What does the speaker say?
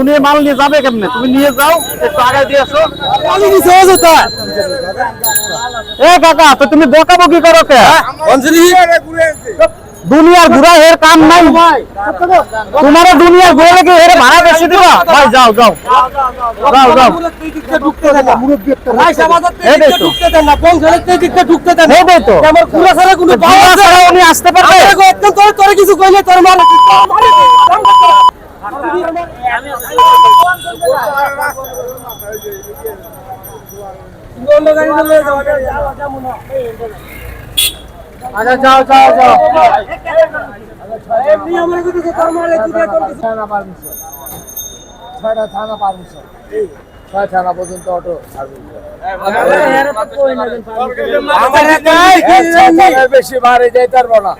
উনি মাল নিয়ে যাবে কেমনে? তুমি নিয়ে যাও, একটু আগে দিয়ে আসো। কাকা, তো তুমি বকাবকি করো কে? দুনিয়ার ঘুরা এর কাম নাই ভাই। তোমার দুনিয়ার ঘুরে কি এর ভাড়া বেশি দিবা? ভাই যাও যাও যাও যাও। উনি আসতে পারবে? কিছু কইলে তোর মাল আচ্ছা যাও যাও যাও। ছয়টা থানা পারমিশন, 6 থানা পর্যন্ত অটো বেশি ভারে যাইতে পারবো না।